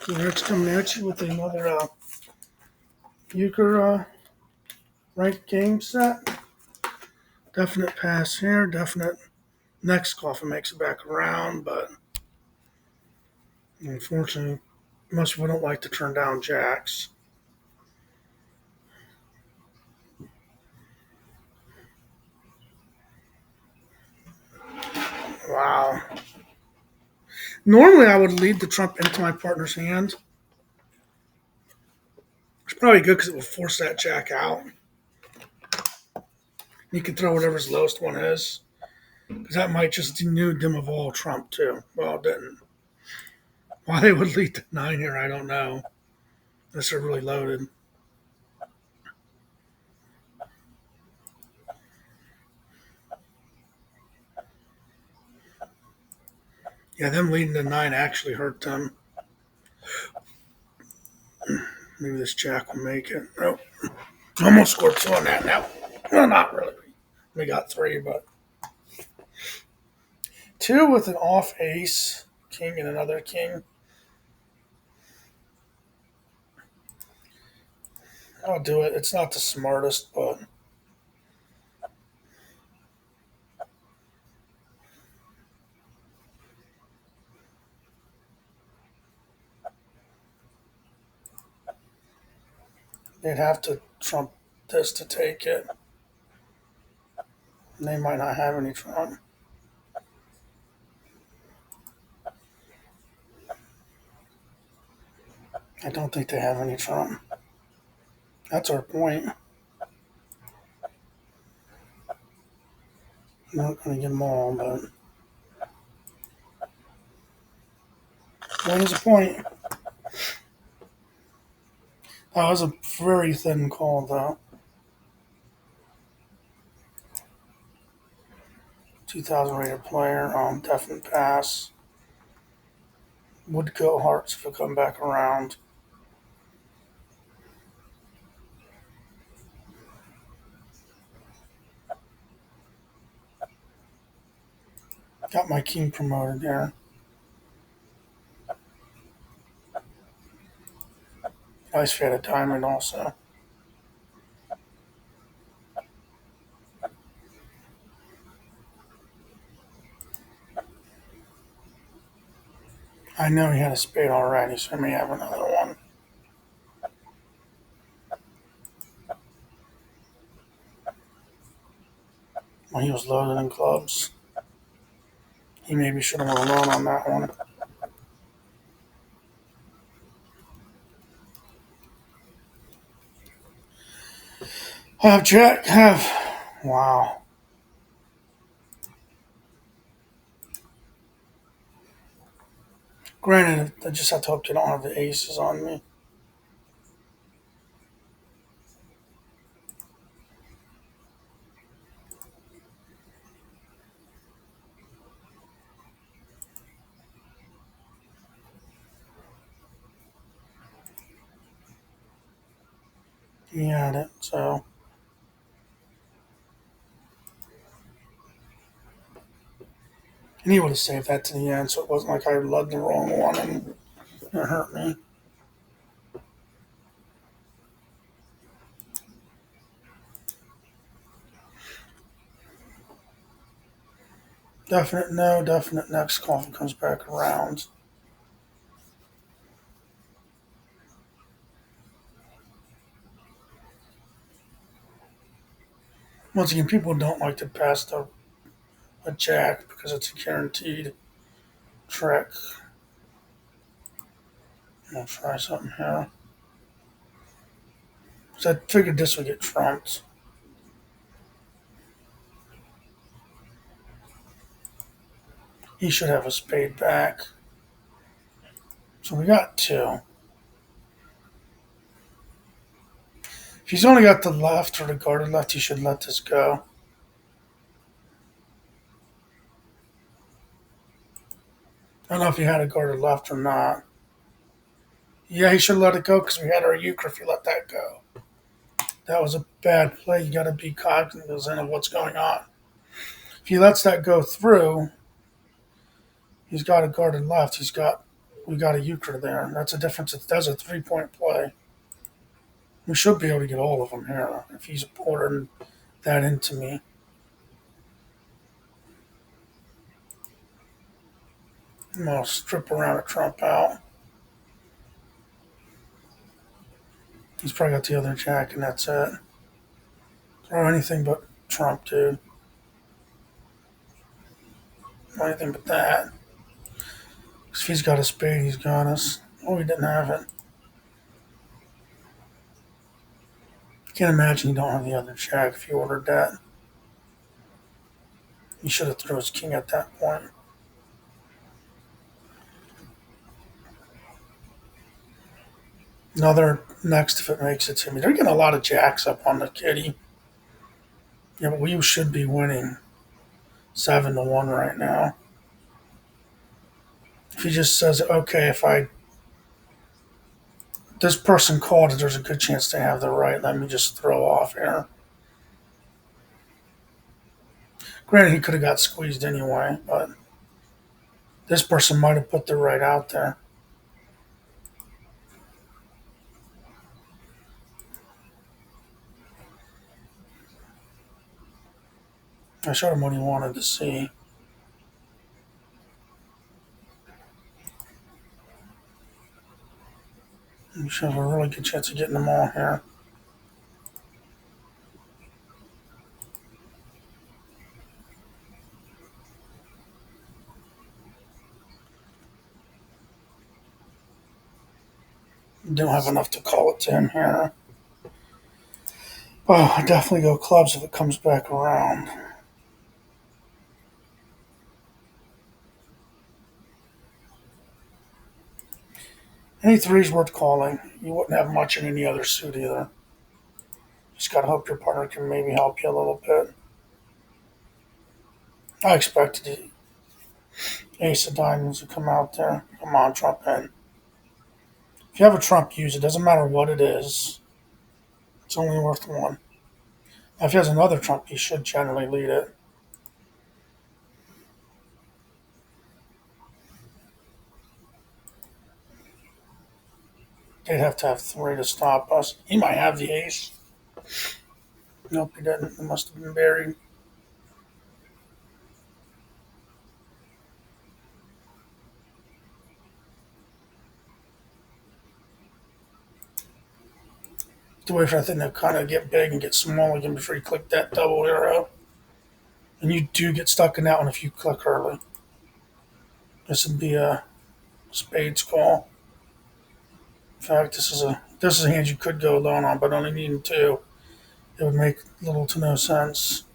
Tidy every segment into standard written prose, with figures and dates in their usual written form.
So next coming at you with another Euchre ranked game set. Definite pass here, definite next coffin makes it back around, but unfortunately, most people don't like to turn down jacks. Wow. Normally, I would lead the trump into my partner's hand. It's probably good because it will force that jack out. You can throw whatever his lowest one is, because that might just denude them of all trump too. Well, it didn't. Why they would lead the 9 here, I don't know. Unless they're really loaded. Yeah, them leading the 9 actually hurt them. Maybe this jack will make it. Nope. Almost scored 2 on that now. Well, not really. We got 3, but 2 with an off ace, king, and another king. I'll do it. It's not the smartest, but they'd have to trump this to take it. And they might not have any trump. I don't think they have any trump. That's our point. I'm not going to get them all, but point is a point. That was a very thin call, though. 2,000 rated player, definite pass. Would go hearts if it come back around. Got my king promoted there. Nice if you had a diamond also. I know he had a spade already, so I may have another one. When he was loaded in clubs, he maybe should have went alone on that one. Have jack, have. Wow. Granted, I just have to hope they don't have the aces on me. He had it, so. And he would have saved that to the end, so it wasn't like I led the wrong one and it hurt me. Definite no, definite next coffin comes back around. Once again, people don't like to pass a jack because it's a guaranteed trick. I'll try something here. So I figured this would get trumped. He should have a spade back. So we got 2. If he's only got the left or the guarded left, he should let this go. I don't know if he had a guarded left or not. Yeah, he should let it go because we had our euchre if you let that go. That was a bad play. You got to be cognizant of what's going on. If he lets that go through, he's got a guarded left. He's got We got a euchre there. That's a difference. That's a 3-point play. We should be able to get all of them here if he's ordering that into me. I'm going to strip around a trump out. He's probably got the other jack, and that's it. Throw anything but trump, dude. Anything but that. Because if he's got a spade, he's got us. Oh, he didn't have it. Can't imagine you don't have the other jack if you ordered that. You should have thrown his king at that point. Another next if it makes it to me. They're getting a lot of jacks up on the kitty. Yeah, but we should be winning 7-1 right now. If he just says, okay, if this person called it, there's a good chance they have the right. Let me just throw off here. Granted, he could have got squeezed anyway, but this person might have put the right out there. I showed him what he wanted to see. You should have a really good chance of getting them all here. You don't have enough to call it to him here. Oh, I definitely go clubs if it comes back around. Any three's worth calling. You wouldn't have much in any other suit either. Just gotta hope your partner can maybe help you a little bit. I expected the ace of diamonds to come out there. Come on, trump in. If you have a trump, use it. Doesn't matter what it is. It's only worth one. Now, if he has another trump, he should generally lead it. They'd have to have three to stop us. He might have the ace. Nope, he didn't. It must have been buried. To wait for that thing to kind of get big and get small again before you click that double arrow. And you do get stuck in that one if you click early. This would be a spades call. In fact, this is a hand you could go alone on, but only needing two. It would make little to no sense.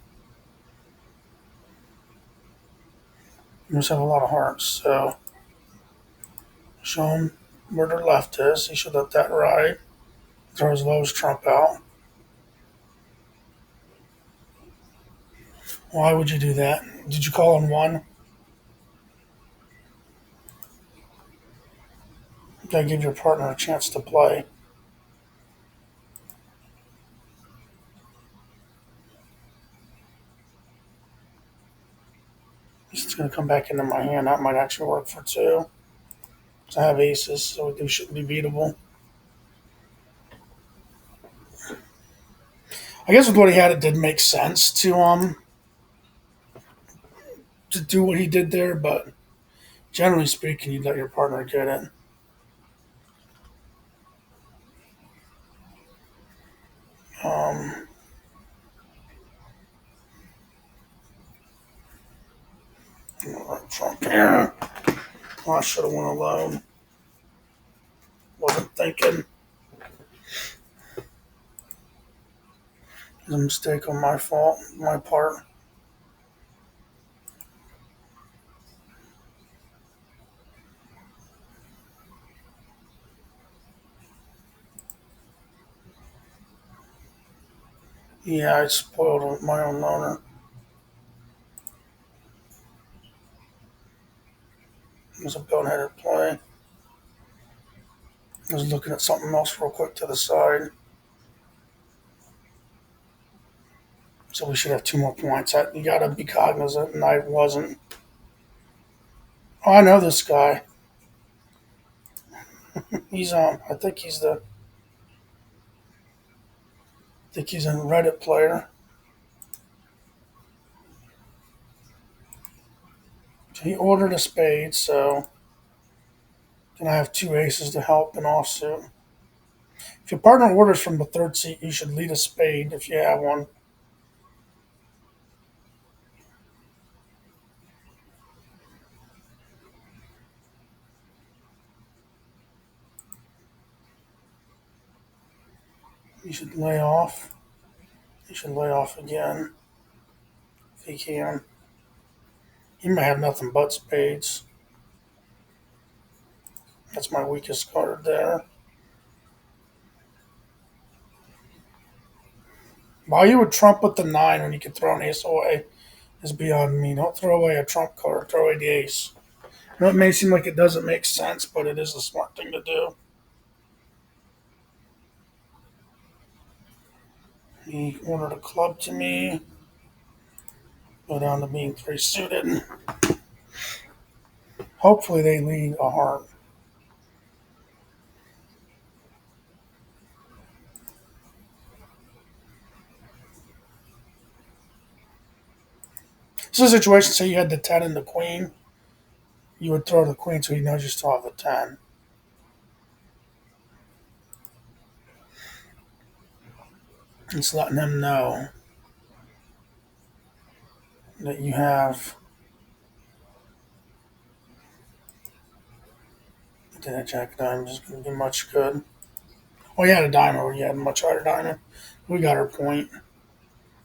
You must have a lot of hearts, so show him where their left is. He should let that ride. Throw his lowest trump out. Why would you do that? Did you call on one? You gotta give your partner a chance to play. It's gonna come back into my hand. That might actually work for two. I have aces, so they shouldn't be beatable. I guess with what he had, it did make sense to do what he did there, but generally speaking, you let your partner get it. Um, Trump here. Oh, I should have went alone. Wasn't thinking. It was a mistake on my part. Yeah, I spoiled my own loner. It was a boneheaded play. I was looking at something else real quick to the side. So we should have 2 more points. You gotta be cognizant, and I wasn't. Oh, I know this guy. He's I think he's a Reddit player. He ordered a spade, so then I have two aces to help an offsuit. If your partner orders from the third seat, you should lead a spade if you have one. You should lay off. You should lay off again if he can. He may have nothing but spades. That's my weakest card there. Why you would trump with the nine when you could throw an ace away is beyond me. Don't throw away a trump card. Throw away the ace. I know it may seem like it doesn't make sense, but it is the smart thing to do. He ordered a club to me. Go down to being three suited. Hopefully they lead a heart. This is a situation, say you had the 10 and the queen. You would throw the queen so he knows you still have the 10. It's letting him know that you have. Did that jack of diamonds is going to be much good. Oh, you had a diamond, or you had a much higher diamond. We got our point.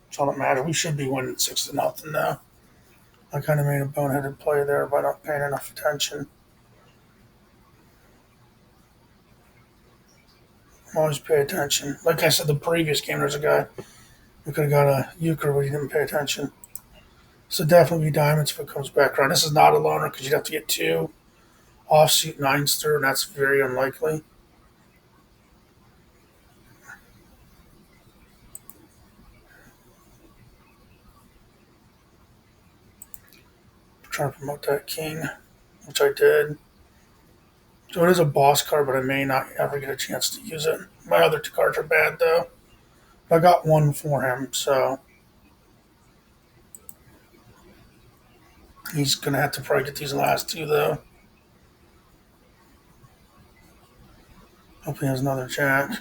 It's all that matters. We should be winning 6-0 now. I kind of made a boneheaded play there by not paying enough attention. Always pay attention. Like I said, the previous game, there's a guy who could have got a euchre, but he didn't pay attention. So definitely be diamonds if it comes back around. This is not a loner because you'd have to get two offsuit nines through, and that's very unlikely. I'm trying to promote that king, which I did. So it is a boss card, but I may not ever get a chance to use it. My other two cards are bad, though. I got one for him, so he's going to have to probably get these last two, though. Hope he has another jack,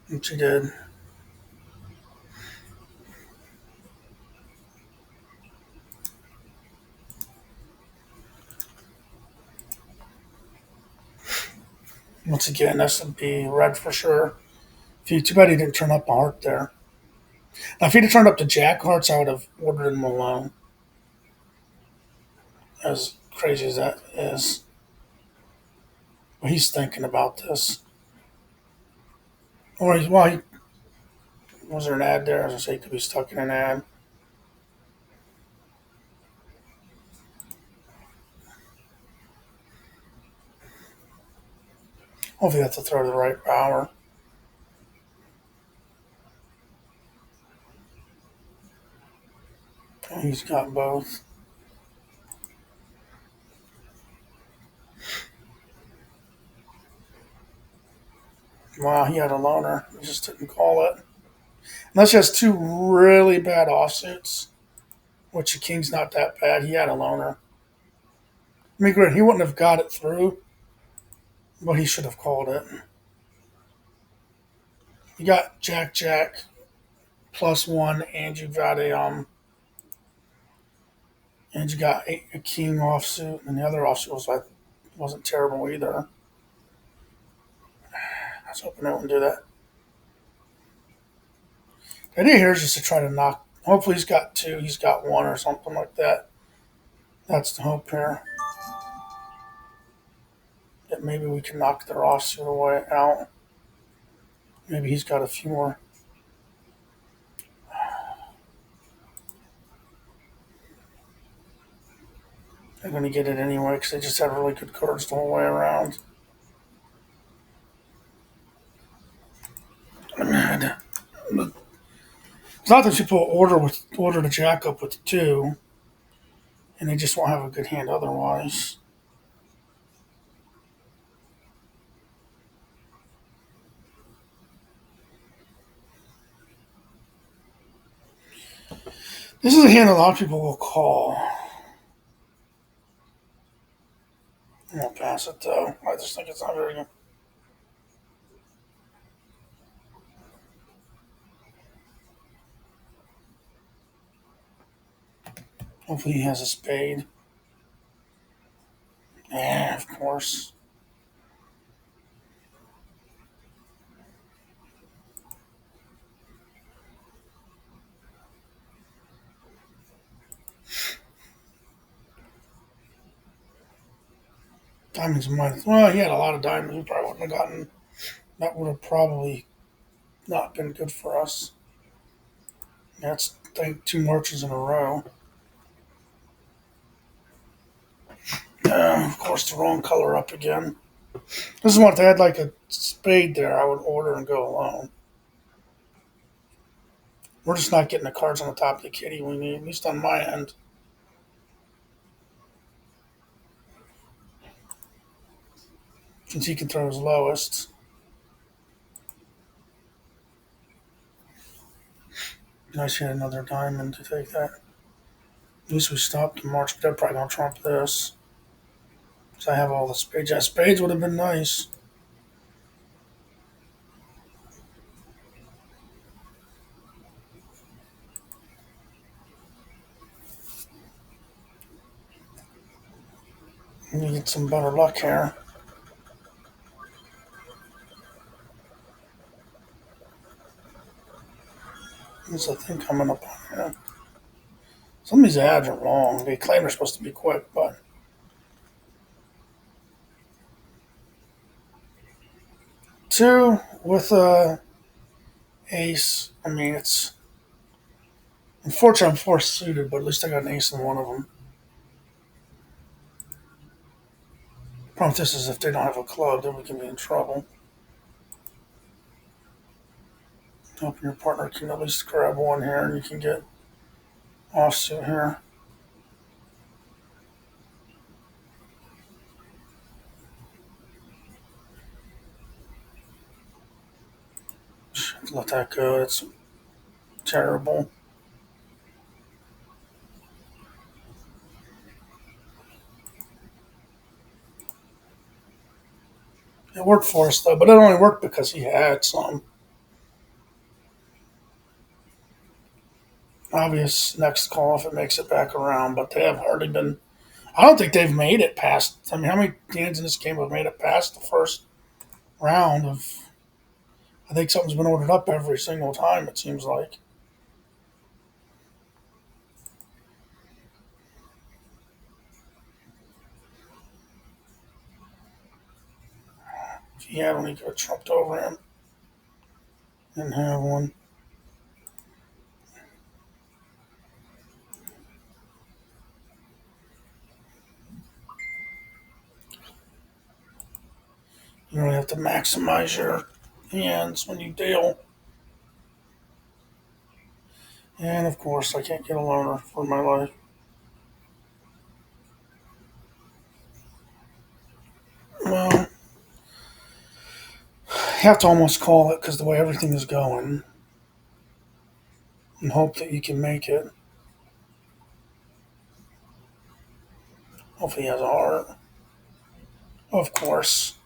which he did. Once again, this would be red for sure. Too bad he didn't turn up a heart there. Now, if he'd have turned up the jack hearts, I would have ordered him alone. As crazy as that is. But he's thinking about this. Or was there an ad there? As I say, he could be stuck in an ad. Hopefully, that's to throw the right power. He's got both. Wow, he had a loner. He just didn't call it. Unless he has two really bad offsuits, which the king's not that bad. He had a loner. I mean, granted, he wouldn't have got it through, but he should have called it. You got Jack Jack +1, and you got a king offsuit, and the other offsuit wasn't terrible either. I was hoping I wouldn't do that. The idea here is just to try to knock. Hopefully, he's got two. He's got one or something like that. That's the hope here. That maybe we can knock their offsuit away out. Maybe he's got a few more. They're going to get it anyway because they just have really good cards the whole way around. It's not that people order the jack up with the two, and they just won't have a good hand otherwise. This is a hand a lot of people will call. I'm gonna pass it though. I just think it's not very good. Hopefully he has a spade. Yeah, of course. Diamonds might. Well, he had a lot of diamonds. We probably wouldn't have gotten. That would have probably not been good for us. That's I think two marches in a row. Of course, the wrong color up again. This is what if they had like a spade there. I would order and go alone. We're just not getting the cards on the top of the kitty we need, at least on my end. Since he can throw his lowest. Nice, he had another diamond to take that. At least we stopped the march, but they're probably going to trump this. Because I have all the spades. Yeah, spades would have been nice. We get some better luck here. There's a thing coming up on here. Some of these ads are long. They claim they're supposed to be quick, but two with a ace. I mean, it's unfortunately I'm forced suited, but at least I got an ace in one of them. Problem with this is if they don't have a club, then we can be in trouble. Hoping your partner can at least grab one here, and you can get offsuit here. Let that go. It's terrible. It worked for us though, but it only worked because he had some obvious next call if it makes it back around. But they have hardly been. I don't think they've made it past. I mean, how many hands in this game have made it past the first round of? I think something's been ordered up every single time. It seems like. If he had one, he could have trumped over him and have one. You really have to maximize your hands when you deal. And of course, I can't get a loner for my life. Well, you have to almost call it because the way everything is going, and hope that you can make it. Hopefully, he has a heart. Of course,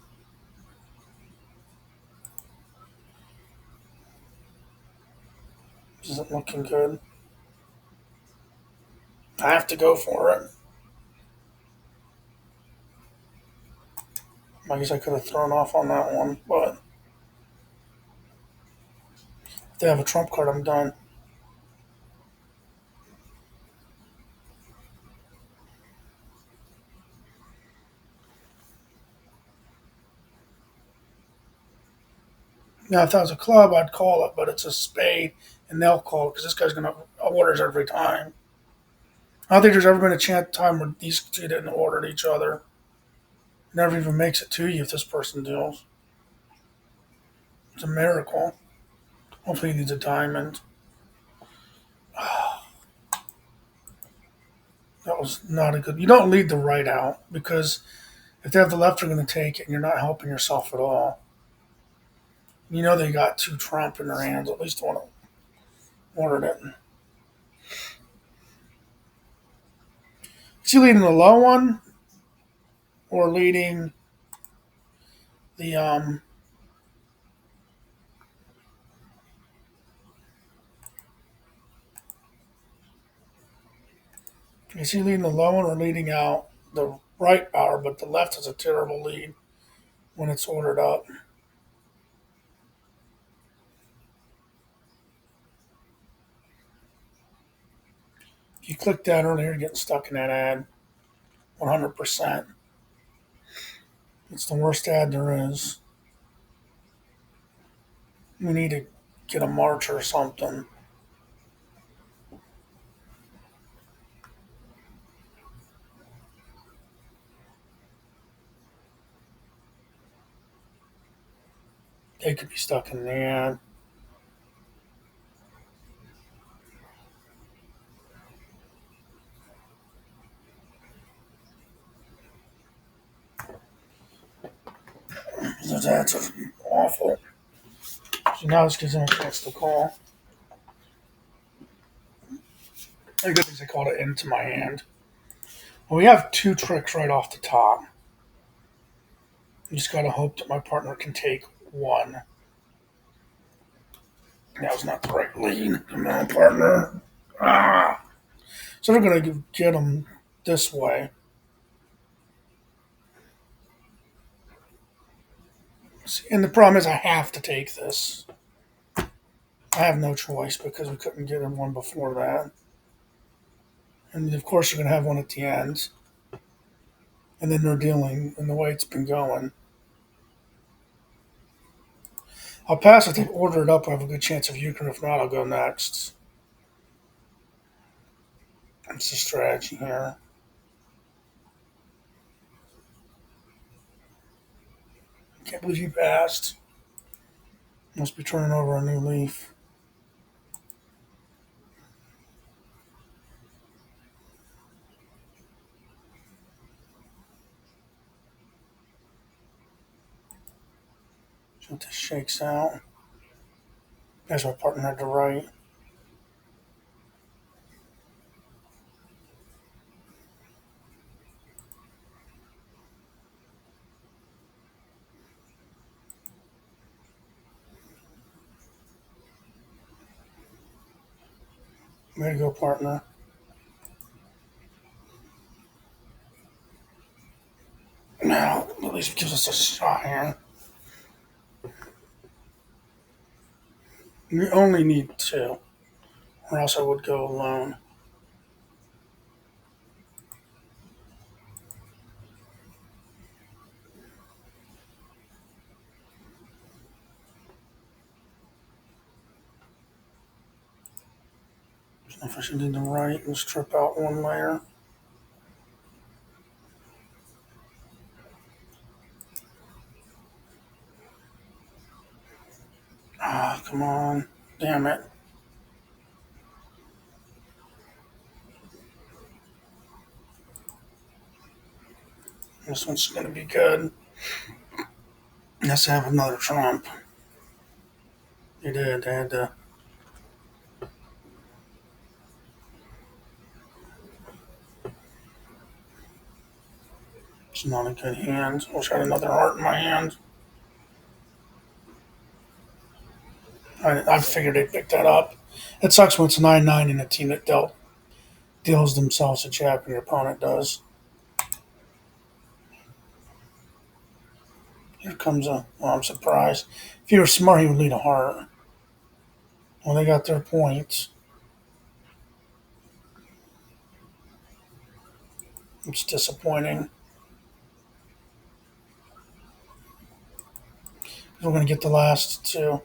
this isn't looking good. I have to go for it. I guess I could have thrown off on that one, but if they have a trump card, I'm done. Now, if that was a club, I'd call it, but it's a spade, and they'll call it because this guy's going to orders every time. I don't think there's ever been a chance time where these two didn't order each other. It never even makes it to you if this person deals. It's a miracle. Hopefully, he needs a diamond. That was not a good. You don't lead the right out because if they have the left, they're going to take it, and you're not helping yourself at all. You know they got two trump in their hands. At least one ordered it. Is he leading the low one or leading the Is he leading the low one or leading out the right power? But the left is a terrible lead when it's ordered up. If you click that earlier, you're getting stuck in that ad 100%. It's the worst ad there is. We need to get a march or something. They could be stuck in the ad. Those ads are awful. So now this gives them a chance to call. The good thing is I called it into my hand. Well, we have two tricks right off the top. You just gotta hope that my partner can take one. That was not the right lead. Come on, partner. Ah! So they're gonna get them this way. And the problem is I have to take this. I have no choice because we couldn't get in one before that. And of course you're gonna have one at the end. And then they're dealing and the way it's been going. I'll pass if they order it up. I have a good chance of Euchre. If not, I'll go next. That's the strategy here. Can't believe you passed. Must be turning over a new leaf. See what this shakes out. There's my partner at the right. Way to go, partner. Now, at least gives us a shot here. You only need two, or else I would go alone. So if I should do the right and strip out one layer. Ah, come on. Damn it. This one's going to be good. Let's have another Trump. They did. They had to. It's not a good hand. Wish I had another heart in my hand. I figured they'd pick that up. It sucks when it's 9-9 and a team that deals themselves a jab and your opponent does. Here comes a. Well, I'm surprised. If he were smart, he would lead a heart. Well, they got their points. It's disappointing. We're going to get the last two.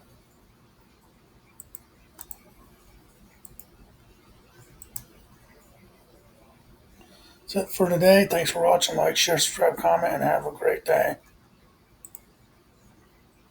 That's it for today. Thanks for watching. Like, share, subscribe, comment, and have a great day.